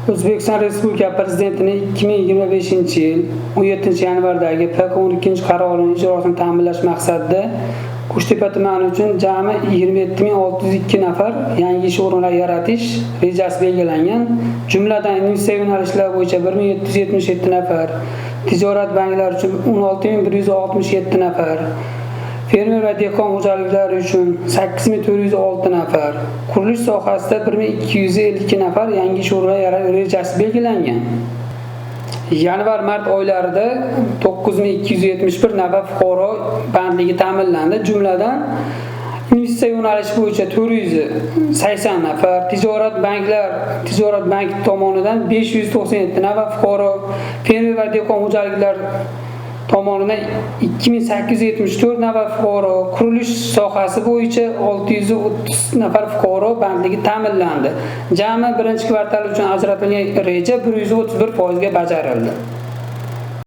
O'zbekiston Respublika Prezidentining 2025-yil 17-yanvardagi PK12 qarorining ijrosini ta'minlash maqsadida Qo'shtepa tumani uchun jami 27602 nafar yangi ish o'rinlari yaratish rejasi belgilangan. Jumladan investitsiya yo'nalishlari bo'yicha 1777 nafar, tijorat banklari uchun 16167 nafar, fermer va dehqon xo'jaliklari uchun 8406 nafar, qurilish sohasida 1252 nafar yangi ish o'rinlari rejasi belgilangan. Yanvar-mart oylarida 9271 nafar fuqaro bandligi ta'minlandi. Jumladan investitsiya yo'nalishi bo'yicha 480 nafar, tijorat bank tomonidan 597 nafar fuqaro, fermer va dehqon xo'jaliklari tomonidan 2874 nafar fuqaro, qurilish sohasi bo'yicha 630 nafar fuqaro bandligi ta'minlandi. Jami birinchi kvartal uchun ajratilgan reja 131% ga bajarildi.